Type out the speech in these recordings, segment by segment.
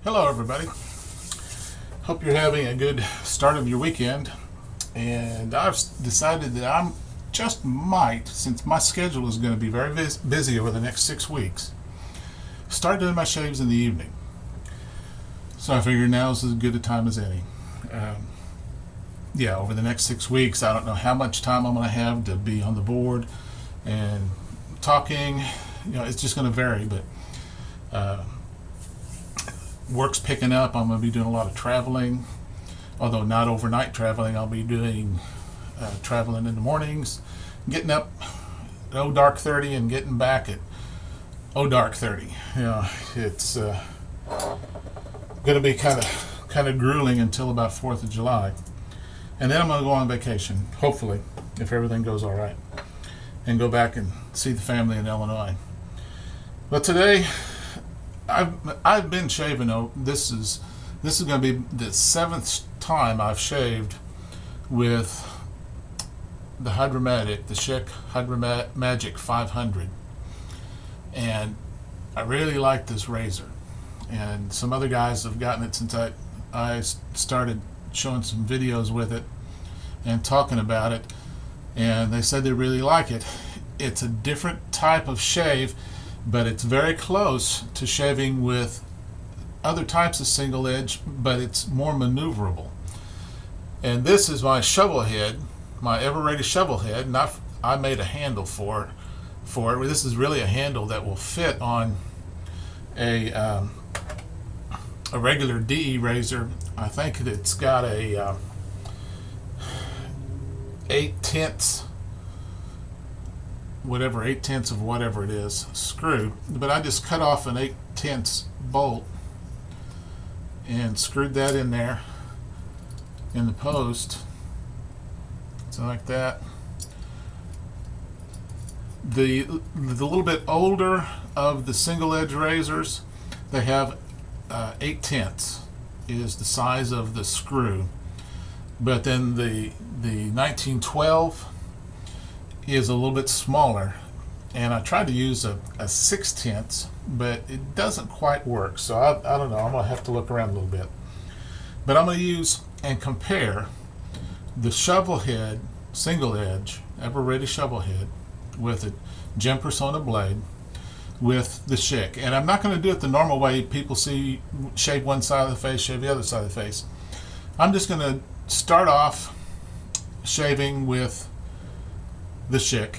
Hello everybody, hope you're having a good start of your weekend, and I've decided that I'm just might, since my schedule is going to be very busy over the next 6 weeks, start doing my shaves in the evening. So I figure now's as good a time as any. Yeah, over the next 6 weeks, I don't know how much time I'm going to have to be on the board and talking. You know, it's just going to vary, but work's picking up. I'm going to be doing a lot of traveling, although not overnight traveling. I'll be doing traveling in the mornings, getting up at dark 30 and getting back at dark 30. You know, it's going to be kind of grueling until about 4th of July, and then I'm going to go on vacation, hopefully, if everything goes all right, and go back and see the family in Illinois. But today, I've been shaving. This is going to be the 7th time I've shaved with the HydroMagic, the Schick HydroMagic 500, and I really like this razor. And some other guys have gotten it since I started showing some videos with it and talking about it, and they said they really like it. It's a different type of shave, but it's very close to shaving with other types of single edge, but it's more maneuverable. And this is my shovel head, my EverReady shovel head, and I made a handle for it. This is really a handle that will fit on a regular DE razor. I think it's got a 8/10 of whatever it is screw, but I just cut off an 8/10 bolt and screwed that in there in the post, so like that. The little bit older of the single edge razors, they have 8/10 is the size of the screw, but then the 1912 is a little bit smaller, and I tried to use a 6/10, but it doesn't quite work. So I don't know, I'm gonna have to look around a little bit, but I'm gonna use and compare the shovel head single edge EverReady shovel head with a gem persona blade with the Schick. And I'm not going to do it the normal way people see, shave one side of the face, shave the other side of the face. I'm just going to start off shaving with the Schick,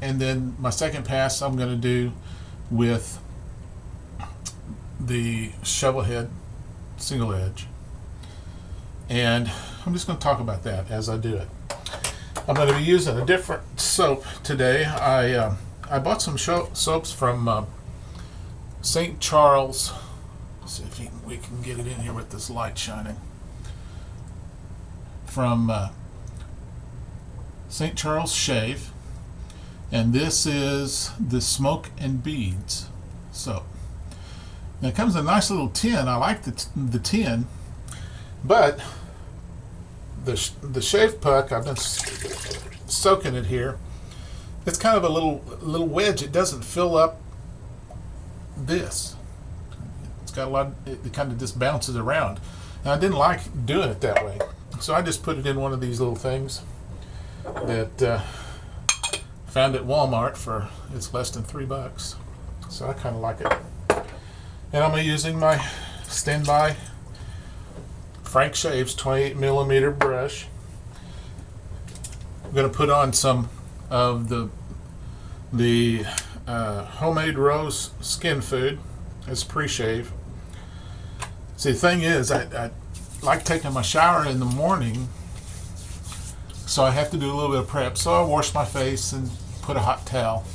and then my second pass I'm going to do with the shovel head single edge, and I'm just going to talk about that as I do it. I'm going to be using a different soap today. I bought some soaps from St. Charles. Let's see if we can get it in here with this light shining. From St. Charles Shave, And this is the Smoke and Beads soap. Now it comes in a nice little tin. I like the tin, but the shave puck, I've been soaking it here. It's kind of a little wedge. It doesn't fill up this. It's got a lot. It kind of just bounces around, and I didn't like doing it that way. So I just put it in one of these little things that found at Walmart for it's less than $3. So I kind of like it. And I'm using my standby Frank Shaves 28mm brush. I'm going to put on some of the homemade rose skin food as pre-shave. See, the thing is, I like taking my shower in the morning, so I have to do a little bit of prep. So I wash my face and put a hot towel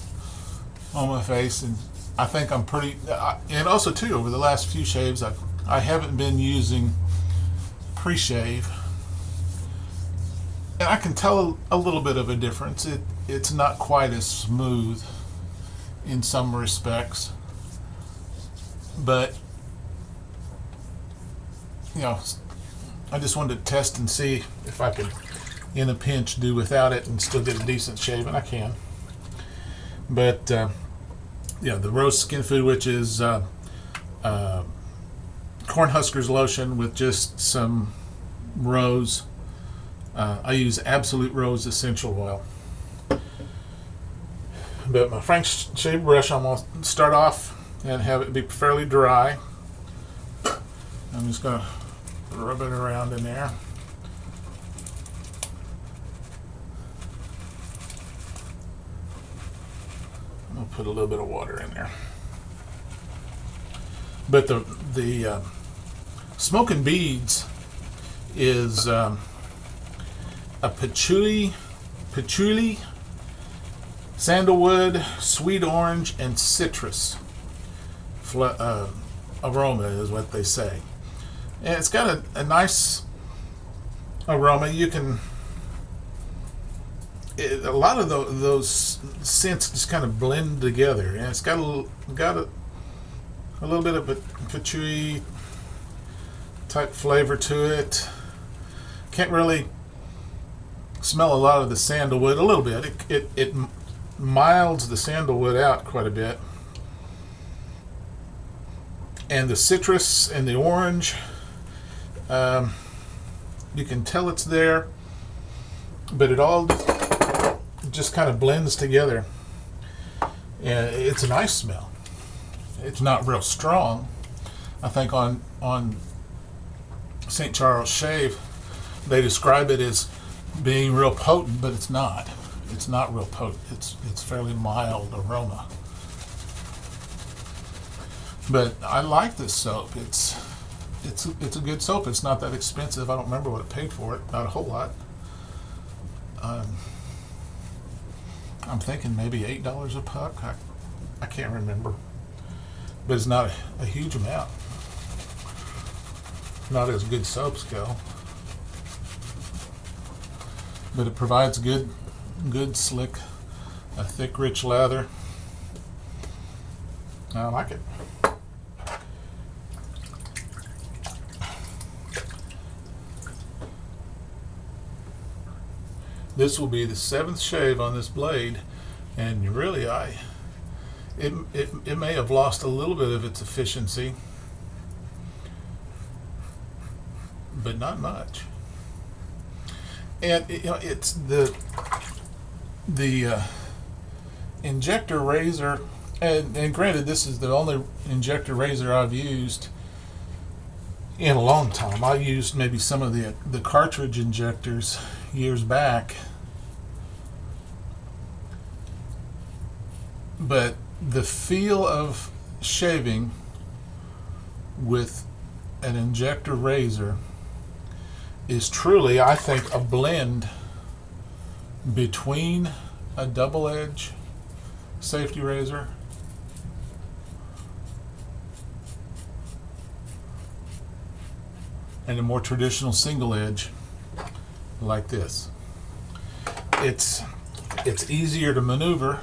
on my face, and I think I'm pretty. And also too, over the last few shaves, I haven't been using pre-shave, and I can tell a little bit of a difference. It's not quite as smooth in some respects, but you know, I just wanted to test and see if I could, in a pinch, do without it and still get a decent shave, and I can. But yeah, the rose skin food, which is Cornhuskers lotion with just some rose. I use Absolute Rose Essential Oil. But my Frank shave brush, I'm going to start off and have it be fairly dry. I'm just going to rub it around in there. I'm going to put a little bit of water in there. But the Smoke and Beads is a patchouli, sandalwood, sweet orange, and citrus aroma is what they say. And it's got a nice aroma. You can, a lot of those scents just kind of blend together, and it's got a little bit of a patchouli type flavor to it. Can't really smell a lot of the sandalwood. A little bit. It milds the sandalwood out quite a bit, and the citrus and the orange, you can tell it's there, but it all just kind of blends together, and it's a nice smell. It's not real strong. I think on St. Charles Shave they describe it as being real potent, but it's not. It's not real potent. It's fairly mild aroma. But I like this soap. It's a good soap. It's not that expensive. I don't remember what I paid for it. Not a whole lot. I'm thinking maybe $8 a puck. I can't remember. But it's not a huge amount. Not as good soaps go. But it provides good, slick, a thick, rich lather. I like it. This will be the 7th shave on this blade, and really, it may have lost a little bit of its efficiency, but not much. And it's the Injector razor, and granted, this is the only Injector razor I've used in a long time. I used maybe some of the cartridge injectors years back, but the feel of shaving with an Injector razor is truly, I think, a blend between a double edge safety razor and a more traditional single edge like this. it's easier to maneuver.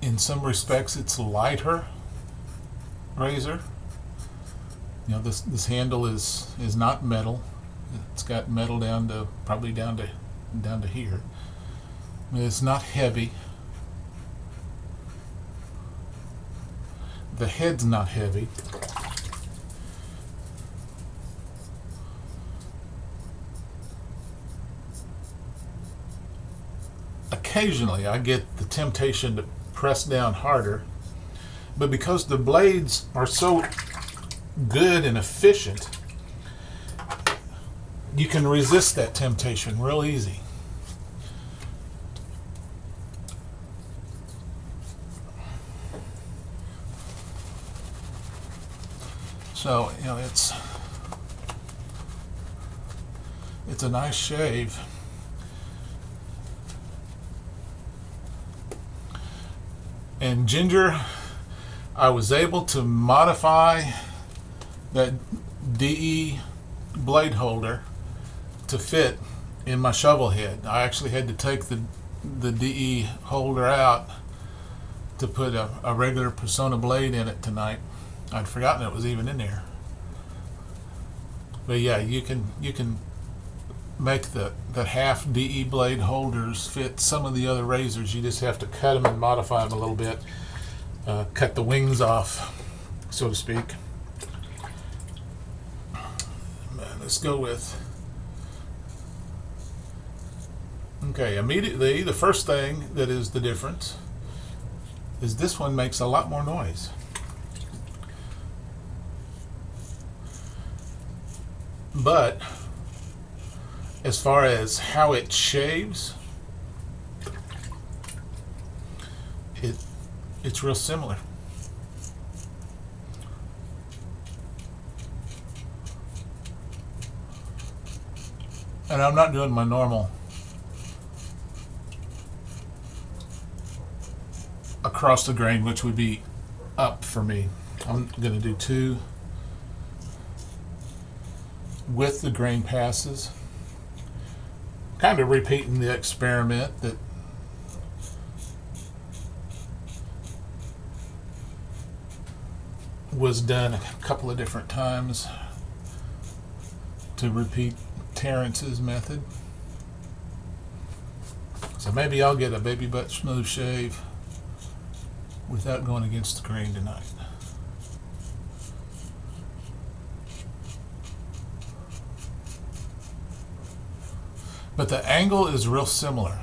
In some respects, it's a lighter razor. You know, this handle is not metal. It's got metal down to probably down to here. It's not heavy. The head's not heavy. Occasionally I get the temptation to press down harder, but because the blades are so good and efficient, you can resist that temptation real easy. So, you know, it's a nice shave. And Ginger, I was able to modify that DE blade holder to fit in my shovel head. I actually had to take the DE holder out to put a regular Persona blade in it tonight. I'd forgotten it was even in there. But yeah, you can make the half DE blade holders fit some of the other razors. You just have to cut them and modify them a little bit, cut the wings off, so to speak. Let's go with, okay, immediately the first thing that is the difference is this one makes a lot more noise. But as far as how it shaves, it's real similar. And I'm not doing my normal across the grain, which would be up for me. I'm going to do 2 with the grain passes. Kind of repeating the experiment that was done a couple of different times to repeat Terrence's method. So maybe I'll get a baby butt smooth shave without going against the grain tonight. But the angle is real similar.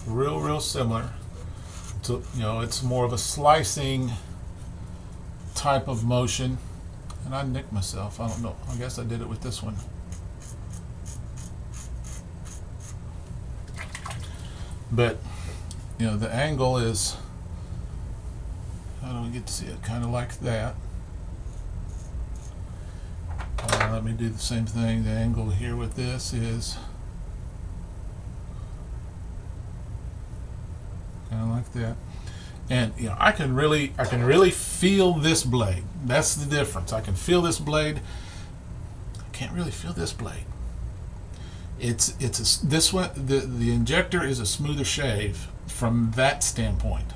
Real similar. So, you know, it's more of a slicing type of motion. And I nicked myself. I don't know. I guess I did it with this one. But, you know, the angle is, how do we get to see it? Kind of like that. Let me do the same thing. The angle here with this is kind of like that. And you know, I can really feel this blade. That's the difference. I can feel this blade. I can't really feel this blade. This one, the Injector is a smoother shave from that standpoint.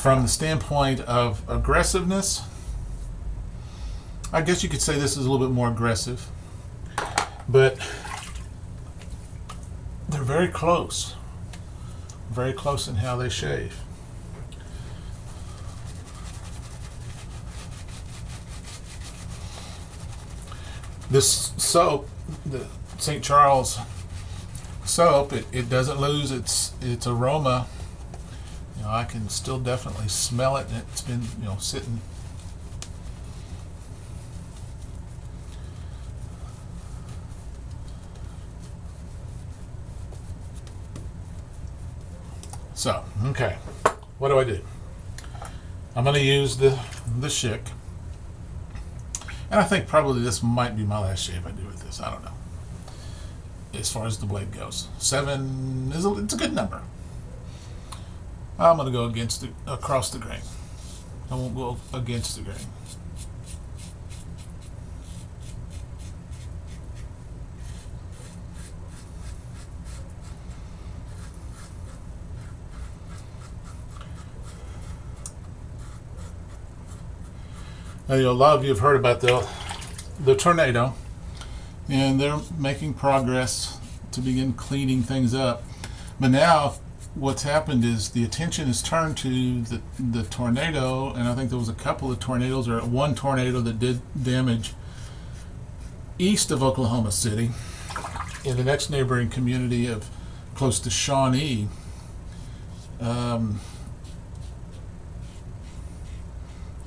From the standpoint of aggressiveness, I guess you could say this is a little bit more aggressive, but they're very close in how they shave. This soap, the St. Charles soap, it doesn't lose its aroma. You know, I can still definitely smell it, and it's been, you know, sitting. So, okay, what do? I'm going to use the Schick, and I think probably this might be my last shave I do with this. I don't know. As far as the blade goes, 7 it's a good number. I'm going to go across the grain. I won't go against the grain. Now, a lot of you have heard about the tornado, and they're making progress to begin cleaning things up. But now what's happened is the attention is turned to the tornado, and I think there was a couple of tornadoes, or one tornado that did damage east of Oklahoma City in the next neighboring community of close to Shawnee.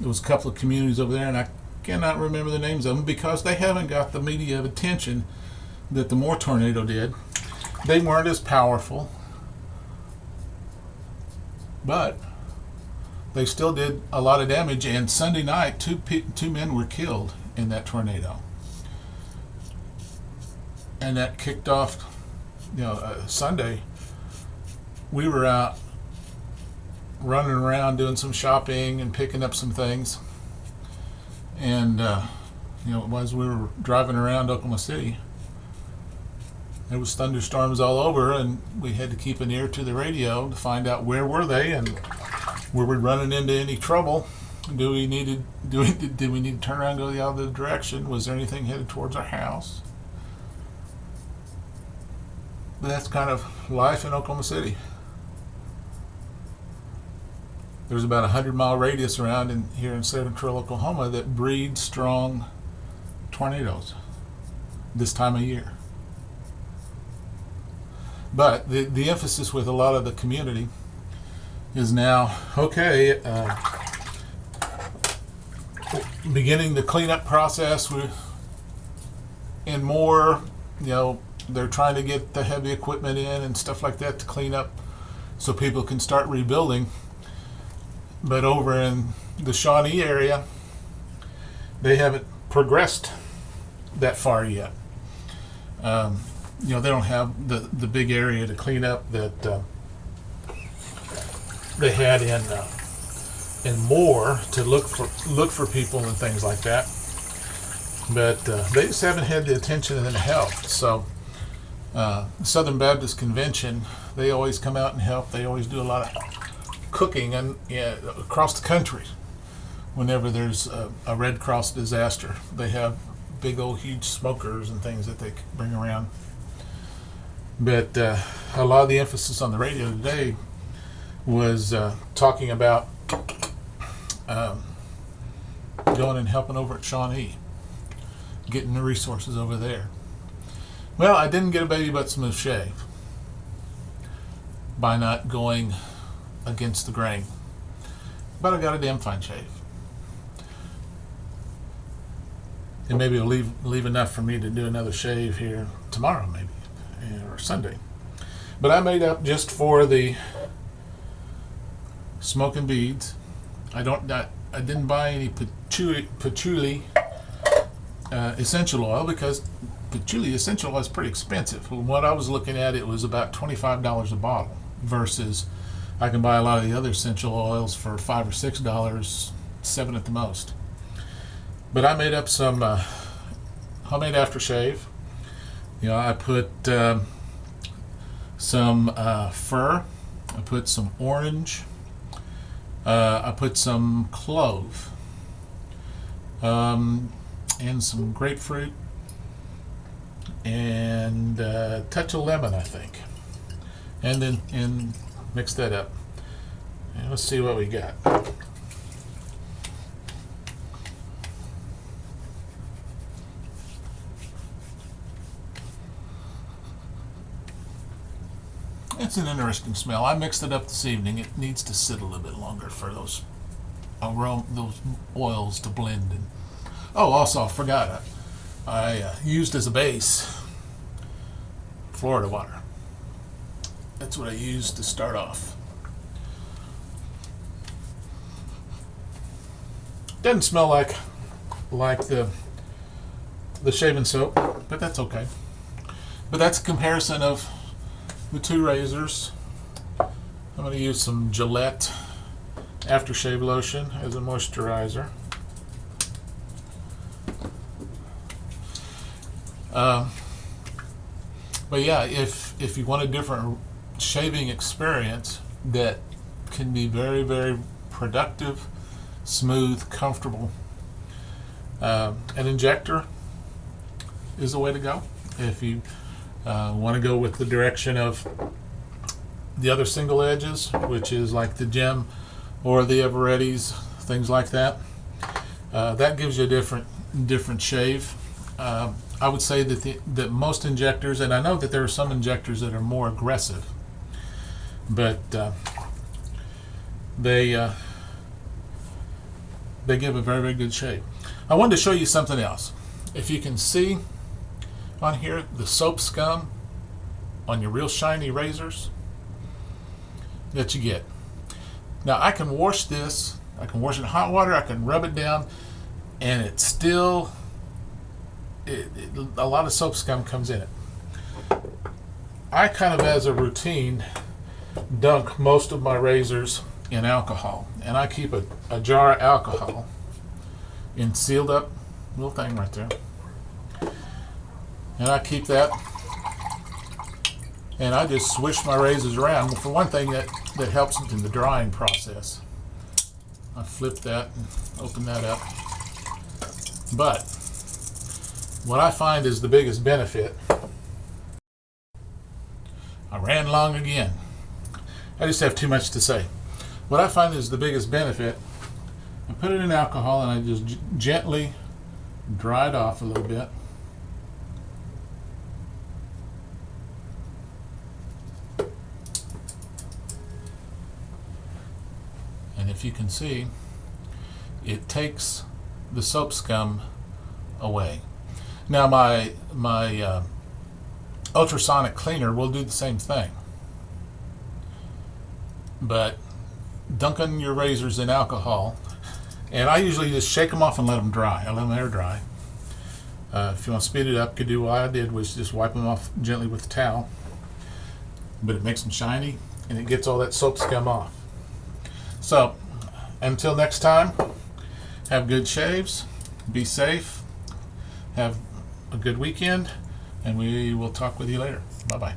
There was a couple of communities over there, and I cannot remember the names of them because they haven't got the media attention that the Moore tornado did. They weren't as powerful, but they still did a lot of damage. And Sunday night, two men were killed in that tornado, and that kicked off. Sunday, we were out running around doing some shopping and picking up some things, and as we were driving around Oklahoma City, there was thunderstorms all over, and we had to keep an ear to the radio to find out where were they and were we running into any trouble. Did we need to turn around and go the other direction? Was there anything headed towards our house? But that's kind of life in Oklahoma City. There's about 100-mile radius around here in central Oklahoma that breeds strong tornadoes this time of year. But the emphasis with a lot of the community is now, beginning the cleanup process. And more, they're trying to get the heavy equipment in and stuff like that to clean up so people can start rebuilding. But over in the Shawnee area, they haven't progressed that far yet. They don't have the big area to clean up that they had in Moore to look for people and things like that. But they just haven't had the attention and the help. So Southern Baptist Convention, they always come out and help. They always do a lot of cooking and across the country. Whenever there's a Red Cross disaster, they have big old huge smokers and things that they bring around. But a lot of the emphasis on the radio today was talking about going and helping over at Shawnee, getting the resources over there. Well, I didn't get a baby butt smooth shave by not going against the grain, but I got a damn fine shave, and maybe it'll leave enough for me to do another shave here tomorrow, maybe, or Sunday. But I made up just for the smoking beads. I didn't buy any patchouli essential oil because patchouli essential oil is pretty expensive. From what I was looking at, it was about $25 a bottle versus I can buy a lot of the other essential oils for $5 or $6, $7 at the most. But I made up some homemade aftershave. I put some fir. I put some orange. I put some clove. And some grapefruit. And a touch of lemon, I think. And then mix that up. And let's see what we got. It's an interesting smell. I mixed it up this evening. It needs to sit a little bit longer for those oils to blend. And also, I forgot. I used as a base Florida water. That's what I used to start off. Doesn't smell like the shaving soap, but that's okay. But that's a comparison of the two razors. I'm going to use some Gillette aftershave lotion as a moisturizer. But yeah, if you want a different shaving experience that can be very, very productive, smooth, comfortable, an Injector is the way to go. If you want to go with the direction of the other single edges, which is like the Gem or the EverReadys, things like that, that gives you a different shave. I would say that most injectors, and I know that there are some injectors that are more aggressive, but they give a very, very good shave. I wanted to show you something else. If you can see on here the soap scum on your real shiny razors that you get. Now I can wash this, I can wash it in hot water, I can rub it down, and it still, a lot of soap scum comes in it. I kind of, as a routine, dunk most of my razors in alcohol, and I keep a jar of alcohol in sealed up little thing right there, and I keep that, and I just swish my razors around. For one thing, that helps in the drying process. I flip that and open that up. But what I find is the biggest benefit, I ran long again. I just have too much to say. What I find is the biggest benefit, I put it in alcohol and I just gently dry it off a little bit. And if you can see, it takes the soap scum away. Now my ultrasonic cleaner will do the same thing, but dunking your razors in alcohol, and I usually just shake them off and let them dry. I let them air dry. If you want to speed it up, you could do what I did, was just wipe them off gently with a towel, but it makes them shiny and it gets all that soap scum off. So until next time, have good shaves, be safe, have a good weekend, and we will talk with you later. Bye-bye.